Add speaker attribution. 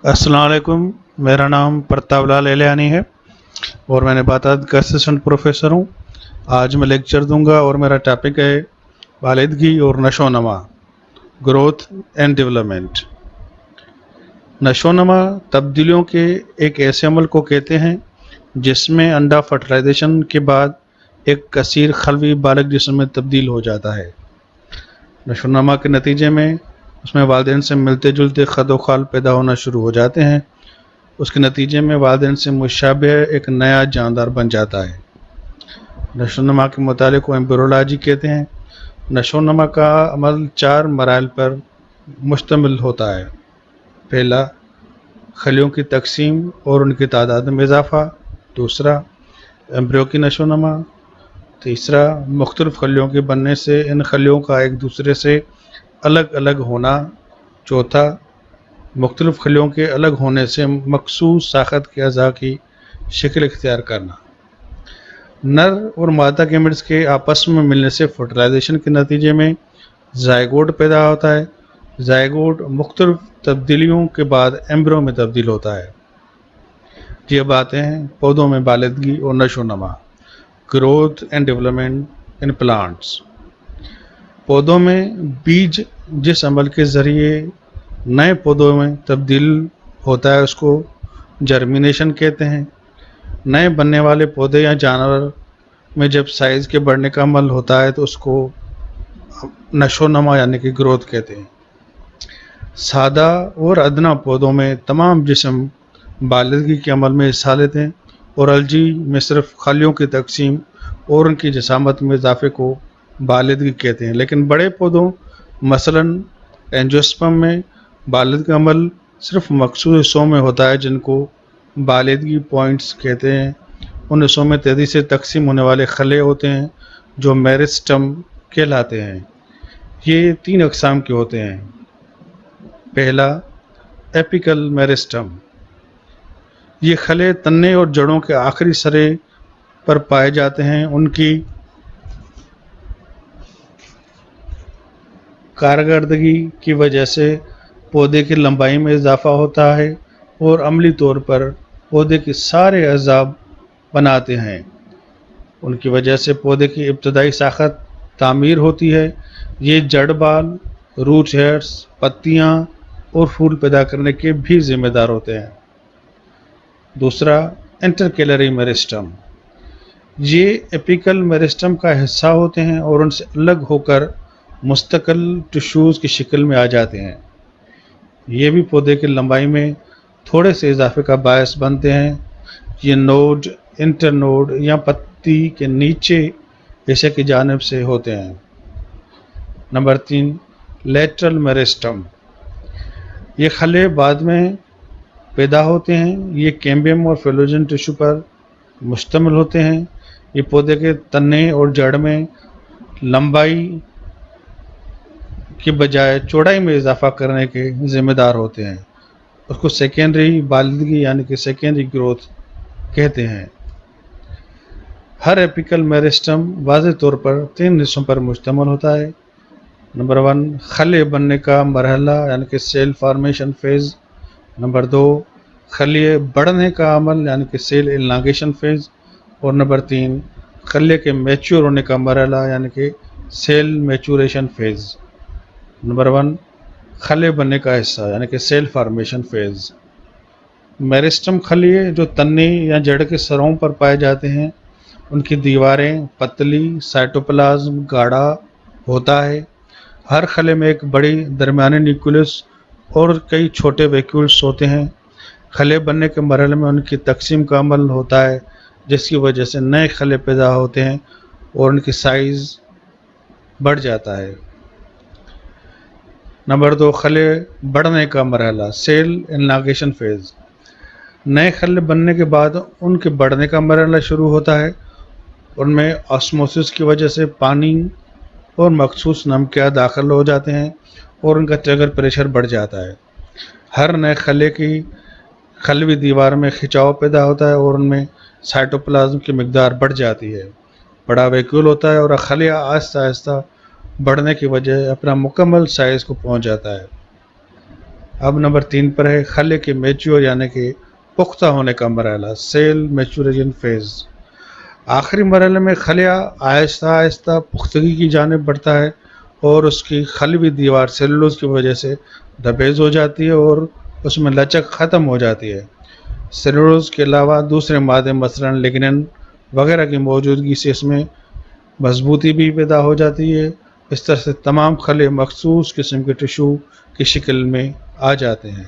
Speaker 1: अस्सलाम वालेकुम। मेरा नाम प्रताप लाल एलियानी है और मैं नबातात का असिस्टेंट प्रोफेसर हूँ। आज मैं लेक्चर दूंगा और मेरा टॉपिक है बालिदगी और नशोनमा, ग्रोथ एंड डेवलपमेंट। नशोनमा तब्दीलियों के एक ऐसे अमल को कहते हैं जिसमें अंडा फर्टिलाइजेशन के बाद एक कसीर खलवी बालग जिस्म में तब्दील हो जाता है। नशोनमा के नतीजे में उसमें वालिदैन से मिलते जुलते खदोखाल पैदा होना शुरू हो जाते हैं। उसके नतीजे में वालिदैन से मुशाबह एक नया जानदार बन जाता है। नशोनमा के मुताले को एम्ब्रियोलॉजी कहते हैं। नशोनमा का अमल 4 मराइल पर मुश्तमिल होता है। पहला, खलियों की तकसीम और उनकी तादाद में इजाफ़ा। दूसरा, एम्ब्रियो की नशोनमा। तीसरा, मुख्तलिफ खलियों के बनने से इन खलियों का एक दूसरे से अलग अलग होना। चौथा, मुख्तलिफ खलियों के अलग होने से मखसूस साख़त के अज़ा की शक्ल इख्तियार करना। नर और मादा गैमेट्स के आपस में मिलने से फर्टिलाइजेशन के नतीजे में ज़ायगोट पैदा होता है। ज़ायगोट मुख्तलिफ तब्दीलियों के बाद एम्ब्रियो में तब्दील होता है। ये बातें हैं पौधों में बालिदगी और नशोनमा, growth and development in plants. पौधों में बीज जिस अमल के ज़रिए नए पौधों में तब्दील होता है उसको जर्मिनेशन कहते हैं। नए बनने वाले पौधे या जानवर में जब साइज़ के बढ़ने का अमल होता है तो उसको नशोनमा यानी कि ग्रोथ कहते हैं। सादा और अदना पौधों में तमाम जिस्म बालिदगी के अमल में हिस्सा लेते हैं और अलजी में सिर्फ खलियों की तकसीम और उनकी जसामत में इजाफे को बालिदगी कहते हैं। लेकिन बड़े पौधों मसलन एंजियोस्पर्म में बालिदगी का अमल सिर्फ मखसूस हिस्सों में होता है जिनको बालिदगी पॉइंट्स कहते हैं। उन हिस्सों में तेज़ी से तकसीम होने वाले खले होते हैं जो मेरिस्टम कहलाते हैं। ये 3 अक़साम के होते हैं। पहला, एपिकल मेरिस्टम। ये खले तन्ने और जड़ों के आखिरी सरे पर पाए जाते हैं। उनकी कारकर्दगी की वजह से पौधे की लंबाई में इजाफा होता है और अमली तौर पर पौधे के सारे अज़ाब बनाते हैं। उनकी वजह से पौधे की इब्तदाई साख़त तामीर होती है। ये जड़ बाल, रूट हेयर्स, पत्तियाँ और फूल पैदा करने के भी ज़िम्मेदार होते हैं। दूसरा, इंटरकैलरी मेरिस्टम। ये एपिकल मेरिस्टम का हिस्सा होते हैं और उनसे अलग होकर मुस्तकिल टिश्यूज़ की शक्ल में आ जाते हैं। ये भी पौधे की लंबाई में थोड़े से इजाफे का बायस बनते हैं। ये नोड, इंटरनोड या पत्ती के नीचे हिस्से की जानिब से होते हैं। Number 3, lateral meristem. ये खले बाद में पैदा होते हैं। ये कैम्बियम और फेलोजन टिश्यू पर मुश्तमिल होते हैं। ये पौधे के तने और जड़ में लंबाई के बजाय चौड़ाई में इजाफा करने के ज़िम्मेदार होते हैं। उसको सेकेंडरी बालिदगी यानी कि सेकेंडरी ग्रोथ कहते हैं। हर एपिकल मेरिस्टम वाज़ेह तौर पर 3 हिस्सों पर मुश्तमिल होता है। नंबर 1, खले बनने का मरहला यानी कि सेल फॉर्मेशन फेज़। नंबर 2, खलिए बढ़ने का अमल यानी कि सेल एलांगेशन फेज़। और नंबर 3, खले के मैच्योर होने का मरहला यानी कि सेल मैचूरेशन फेज़। नंबर 1, खले बनने का हिस्सा यानी कि सेल फॉर्मेशन फेज़। मेरिस्टम खलिए जो तन्ने या जड़ के सरों पर पाए जाते हैं, उनकी दीवारें पतली, साइटोप्लाज्म गाढ़ा होता है। हर खले में एक बड़ी दरमियानी न्यूक्लियस और कई छोटे वैक्यूल्स होते हैं। खले बनने के मरहले में उनकी तकसीम का अमल होता है जिसकी वजह से नए खले पैदा होते हैं और उनकी साइज़ बढ़ जाता है। नंबर 2, खले बढ़ने का मरहला सेल एलांगेशन फेज़। नए खले बनने के बाद उनके बढ़ने का मरहला शुरू होता है। उनमें ऑस्मोसिस की वजह से पानी और मखसूस नमकियात दाखिल हो जाते हैं और उनका ट्रिगर प्रेशर बढ़ जाता है। हर नए खले की खलवी दीवार में खिंचाव पैदा होता है और उनमें साइटोप्लाज्म की मिकदार बढ़ जाती है। बड़ा वैक्यूल होता है और खलिया आहिस्ता आहिस्ता बढ़ने की वजह अपना मुकम्मल साइज़ को पहुंच जाता है। اب نمبر 3 پر ہے خلے کے میچور یعنی کہ پختہ ہونے کا مرحلہ، سیل میچوریشن فیز۔ آخری مرحلے میں خلیہ آہستہ آہستہ پختگی کی جانب بڑھتا ہے اور اس کی خلوی دیوار سیلولوز کی وجہ سے دبیز ہو جاتی ہے اور اس میں لچک ختم ہو جاتی ہے۔ سیلولوز کے علاوہ دوسرے مادے مثلاً لیگنن وغیرہ کی موجودگی سے اس میں مضبوطی بھی پیدا ہو جاتی ہے۔ اس طرح سے تمام خلے مخصوص قسم کے ٹشو کی شکل میں آ جاتے ہیں۔